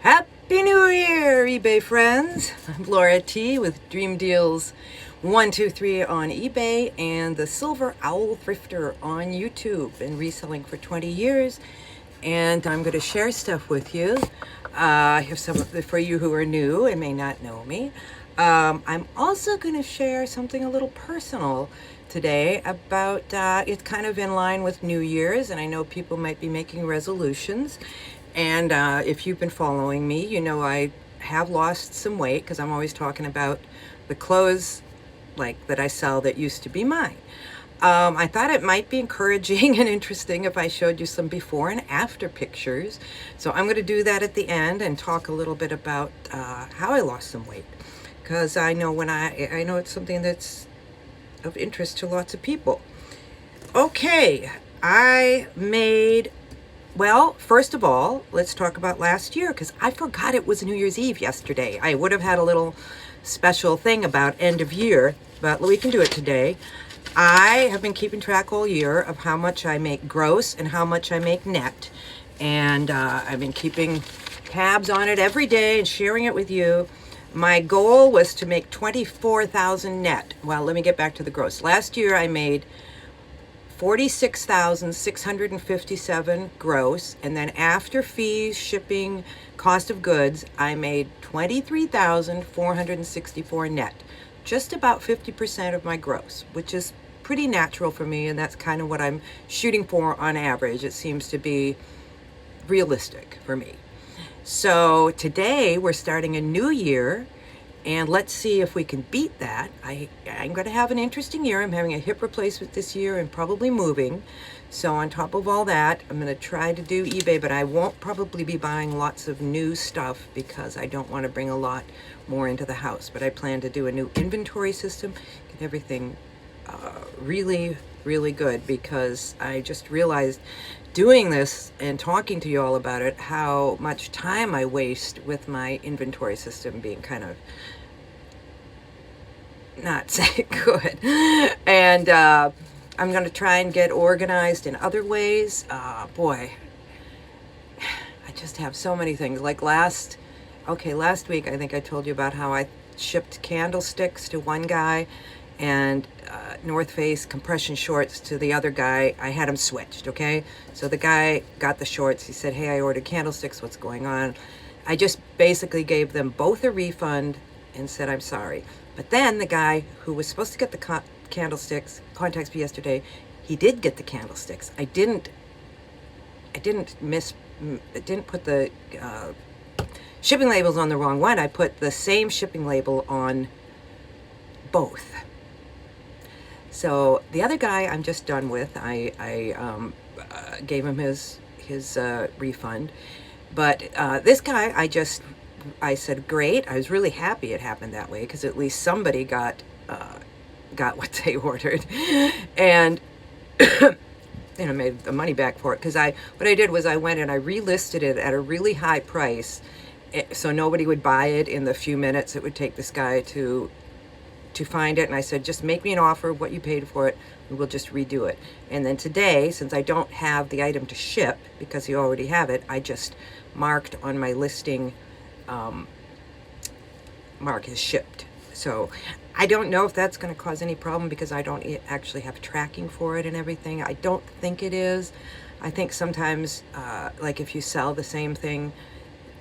Happy New Year, eBay friends. I'm Laura T with Dream Deals 123 on eBay and the Silver Owl Thrifter on YouTube. Been reselling for 20 years, and I'm going to share stuff with you. I have some for you who are new and may not know me. I'm also going to share something a little personal today about it's kind of in line with New Year's, and I know people might be making resolutions. And if you've been following me, you know I have lost some weight because I'm always talking about the clothes like that I sell that used to be mine. I thought it might be encouraging and interesting if I showed you some before and after pictures. So I'm going to do that at the end and talk a little bit about how I lost some weight, because I know I know it's something that's of interest to lots of people. Okay, well, first of all, let's talk about last year, because I forgot it was New Year's Eve yesterday. I would have had a little special thing about end of year, but we can do it today. I have been keeping track all year of how much I make gross and how much I make net. And I've been keeping tabs on it every day and sharing it with you. My goal was to make $24,000 net. Well, let me get back to the gross. Last year I made $46,657 gross, and then after fees, shipping, cost of goods, I made $23,464 net. Just about 50% of my gross, which is pretty natural for me, and that's kind of what I'm shooting for on average. It seems to be realistic for me. So today we're starting a new year, and let's see if we can beat that. I'm going to have an interesting year. I'm having a hip replacement this year and probably moving. So on top of all that, I'm going to try to do eBay, but I won't probably be buying lots of new stuff because I don't want to bring a lot more into the house. But I plan to do a new inventory system, get everything really, really good, because I just realized doing this and talking to you all about it, how much time I waste with my inventory system being kind of not good. And I'm going to try and get organized in other ways. Boy, I just have so many things. Like last week, I think I told you about how I shipped candlesticks to one guy and North Face compression shorts to the other guy. I had them switched, okay? So the guy got the shorts. He said, hey, I ordered candlesticks. What's going on? I just basically gave them both a refund and said, I'm sorry. But then the guy who was supposed to get the candlesticks contacts me yesterday. He did get the candlesticks. I didn't put the shipping labels on the wrong one. I put the same shipping label on both. So the other guy I'm just done with. I gave him his refund, but this guy I said great. I was really happy it happened that way, because at least somebody got what they ordered, and made the money back for it. Because what I did was I went and I relisted it at a really high price, so nobody would buy it in the few minutes it would take this guy to find it. And I said, just make me an offer of what you paid for it, and we'll just redo it. And then today, since I don't have the item to ship because you already have it, I just marked on my listing, mark is shipped. So I don't know if that's going to cause any problem, because I don't actually have tracking for it and everything. I don't think it is. I think sometimes, like if you sell the same thing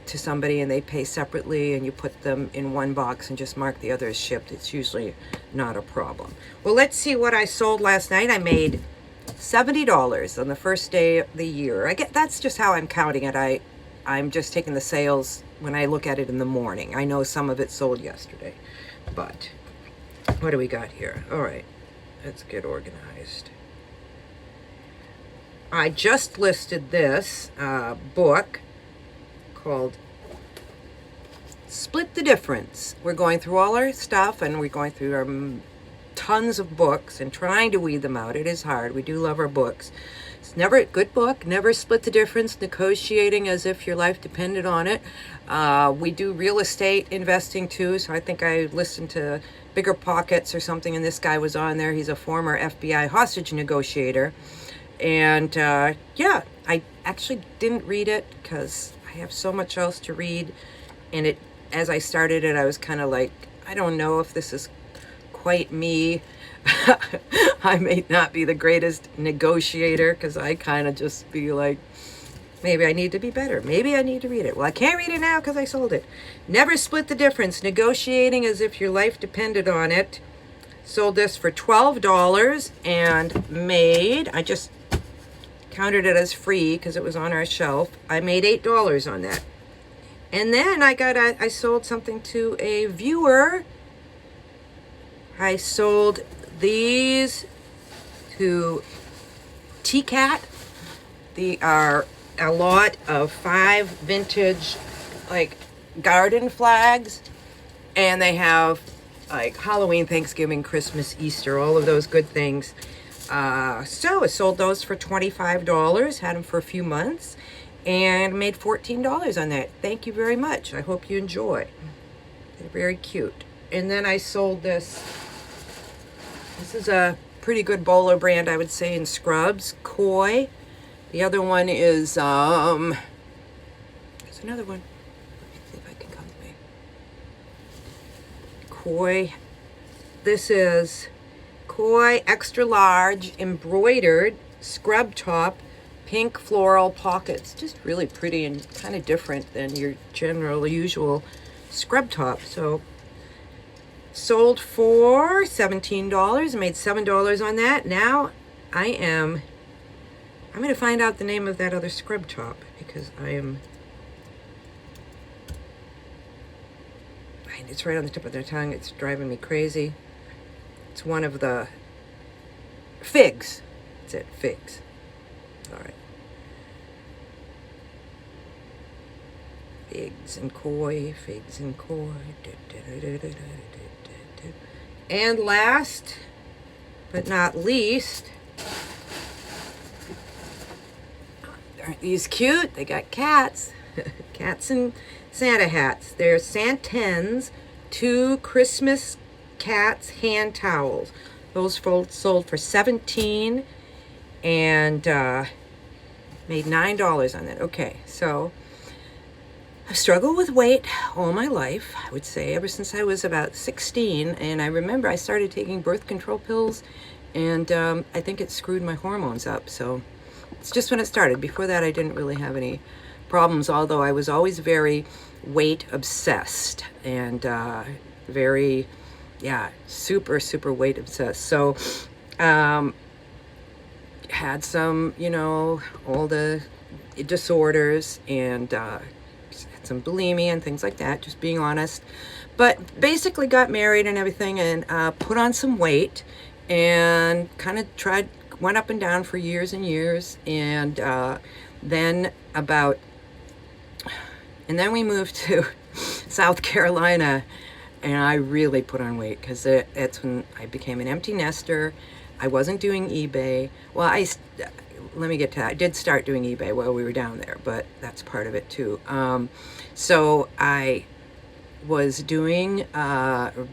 to somebody and they pay separately and you put them in one box and just mark the other as shipped, it's usually not a problem. Well, let's see what I sold last night. I made $70 on the first day of the year. That's just how I'm counting it. I'm just taking the sales when I look at it in the morning. I know some of it sold yesterday, but what do we got here? All right, let's get organized. I just listed this book called Split the Difference. We're going through all our stuff, and we're going through our tons of books and trying to weed them out. It is hard. We do love our books. It's never a good book. Never Split the Difference. Negotiating as if your life depended on it. We do real estate investing too, so I think I listened to Bigger Pockets or something, and this guy was on there. He's a former FBI hostage negotiator. And yeah, I actually didn't read it because I have so much else to read, and as I started it, I was kind of like, I don't know if this is quite me. I may not be the greatest negotiator, because I kind of just be like, maybe I need to be better. Maybe I need to read it. Well, I can't read it now because I sold it. Never split the difference. Negotiating as if your life depended on it. Sold this for $12 and made, I just counted it as free because it was on our shelf. I made $8 on that. And then I sold something to a viewer. I sold these to T-Cat. They are a lot of 5 vintage like garden flags, and they have like Halloween, Thanksgiving, Christmas, Easter, all of those good things. So I sold those for $25, had them for a few months, and made $14 on that. Thank you very much. I hope you enjoy. They're very cute. And then I sold this. This is a pretty good bowler brand, I would say, in scrubs. Koi. The other one is, there's another one. Let's see if I can come to me. Koi. This is Koi extra large embroidered scrub top, pink floral pockets. Just really pretty and kind of different than your general usual scrub top. So sold for $17, made $7 on that. Now I'm going to find out the name of that other scrub top, because it's right on the tip of their tongue. It's driving me crazy. It's one of the figs. That's it, figs. All right. Figs and koi, figs and koi. And last but not least, aren't these cute? They got cats. Cats and Santa hats. They're Santen's 2 Christmas cats hand towels. Those sold for $17 and made $9 on that. Okay, so I've struggled with weight all my life, I would say, ever since I was about 16. And I remember I started taking birth control pills, and I think it screwed my hormones up. So it's just when it started. Before that, I didn't really have any problems, although I was always very weight obsessed and very, super, super weight obsessed. So had some, all the disorders, and some bulimia and things like that, just being honest. But basically got married and everything, and put on some weight, and kind of went up and down for years and years. And then we moved to South Carolina, and I really put on weight, because that's when I became an empty nester. I wasn't doing eBay. Well, let me get to that. I did start doing eBay while we were down there, but that's part of it too. So I was doing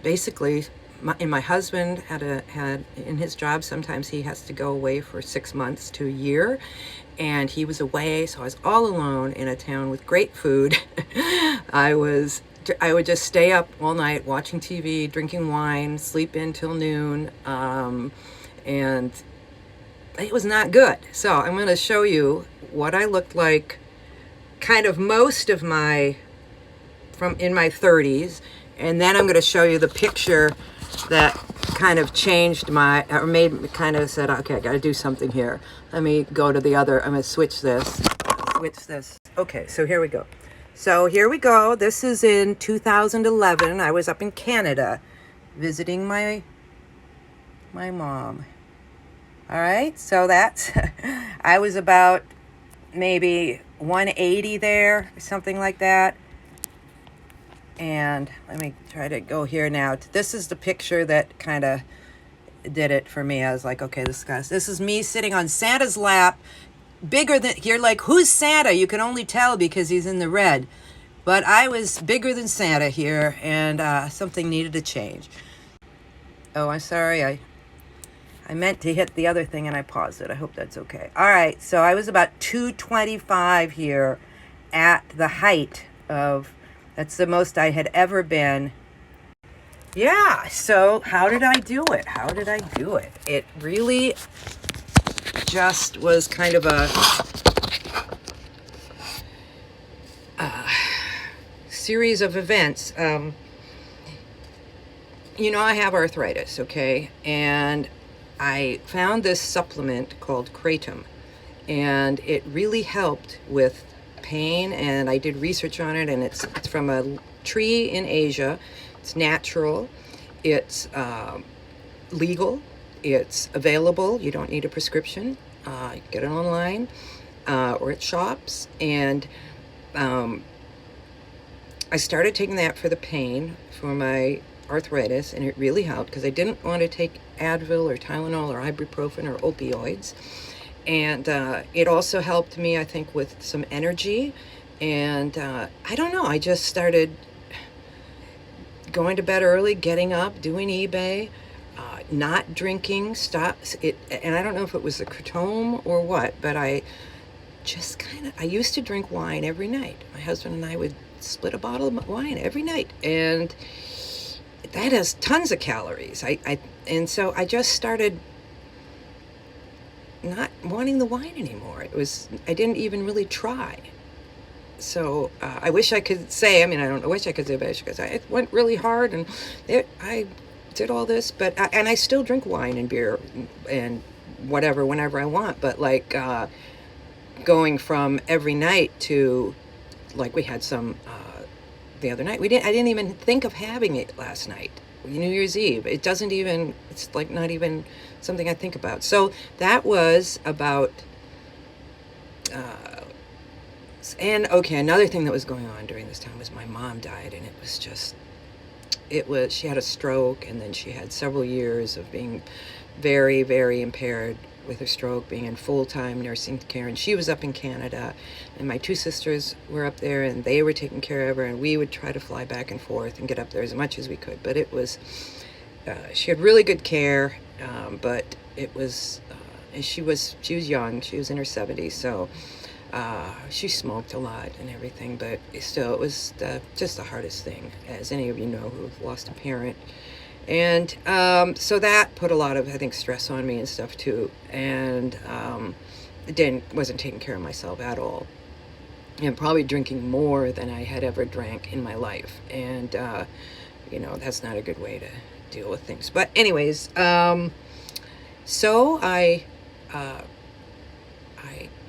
basically, my husband had in his job, sometimes he has to go away for 6 months to a year, and he was away, so I was all alone in a town with great food. I would just stay up all night watching TV, drinking wine, sleep in till noon, and it was not good. So I'm going to show you what I looked like kind of most of in my 30s, and then I'm going to show you the picture that kind of changed or made me kind of said, okay, I got to do something here. Let me go to the other. I'm going to switch this. Okay, so here we go. This is in 2011. I was up in Canada visiting my mom. All right, so that's, I was about maybe 180 there, something like that. And let me try to go here now. This is the picture that kind of did it for me. I was like, okay, this is me sitting on Santa's lap, bigger than, you're like, who's Santa? You can only tell because he's in the red. But I was bigger than Santa here, and something needed to change. Oh, I'm sorry, I meant to hit the other thing and I paused it. I hope that's okay. All right, so I was about 225 here, at the height of, that's the most I had ever been. Yeah, so how did I do it? How did I do it? It really just was kind of a series of events. You know, I have arthritis, okay? And I found this supplement called Kratom, and it really helped with pain, and I did research on it, and it's from a tree in Asia. It's natural, it's legal, it's available, you don't need a prescription. You can get it online or at shops, and I started taking that for the pain, for my arthritis, and it really helped because I didn't want to take Advil or Tylenol or ibuprofen or opioids. And it also helped me, I think, with some energy. And I don't know, I just started going to bed early, getting up, doing eBay, not drinking, and I don't know if it was the kratom or what, but I just I used to drink wine every night. My husband and I would split a bottle of wine every night, and that has tons of calories. And so I just started not wanting the wine anymore. I didn't even really try. So I wish I could say, I wish I could say, because I went really hard, and I did all this, and I still drink wine and beer and whatever whenever I want, but like going from every night to, like, we had some the other night. I didn't even think of having it last night, New Year's Eve. It's like not even something I think about. So that was about and okay, another thing that was going on during this time was my mom died, and she had a stroke, and then she had several years of being very, very impaired with her stroke, being in full-time nursing care, and she was up in Canada, and my two sisters were up there, and they were taking care of her, and we would try to fly back and forth and get up there as much as we could. But it was, she had really good care, but it was, and she was young, she was in her 70s, so she smoked a lot and everything, but still, it was just the hardest thing, as any of you know who have lost a parent. And so that put a lot of, I think, stress on me and stuff too. And wasn't taking care of myself at all. And probably drinking more than I had ever drank in my life. And, that's not a good way to deal with things. But anyways, so I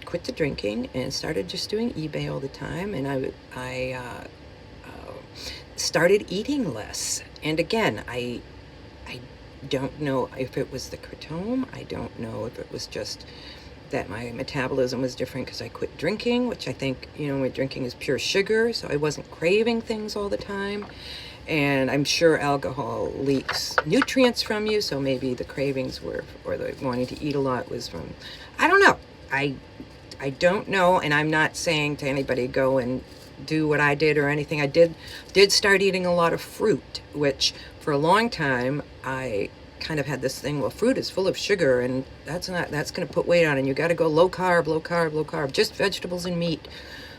quit the drinking and started just doing eBay all the time. And I started eating less. And again, I don't know if it was the kratom. I don't know if it was just that my metabolism was different because I quit drinking, which I think, my drinking is pure sugar, so I wasn't craving things all the time. And I'm sure alcohol leaks nutrients from you, so maybe the cravings were, or the wanting to eat a lot was from, I don't know. I don't know, and I'm not saying to anybody go and do what I did or anything. I did start eating a lot of fruit, which for a long time I kind of had this thing, well, fruit is full of sugar, and that's going to put weight on, and you got to go low carb, just vegetables and meat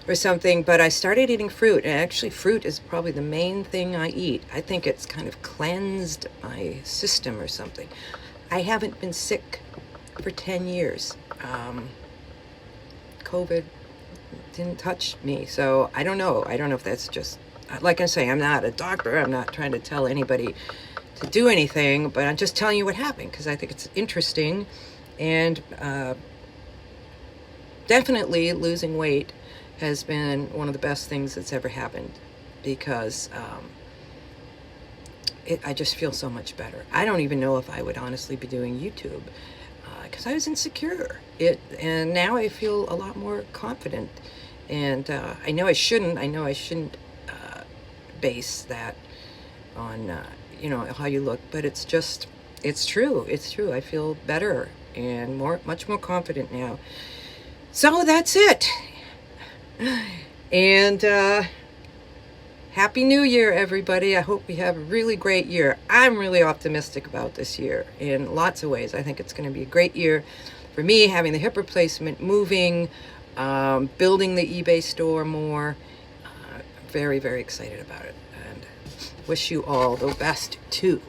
or something. But I started eating fruit, and actually fruit is probably the main thing I eat. I think it's kind of cleansed my system or something. I haven't been sick for 10 years. COVID didn't touch me, so I don't know if that's just, like I say, I'm not a doctor, I'm not trying to tell anybody to do anything, but I'm just telling you what happened because I think it's interesting. And definitely losing weight has been one of the best things that's ever happened, because I just feel so much better. I don't even know if I would honestly be doing YouTube because I was insecure. And now I feel a lot more confident. And I know I shouldn't base that on, how you look, but it's true. I feel better and much more confident now. So that's it. And Happy New Year, everybody. I hope we have a really great year. I'm really optimistic about this year in lots of ways. I think it's going to be a great year for me, having the hip replacement, moving, building the eBay store more. Very, very excited about it, and wish you all the best too.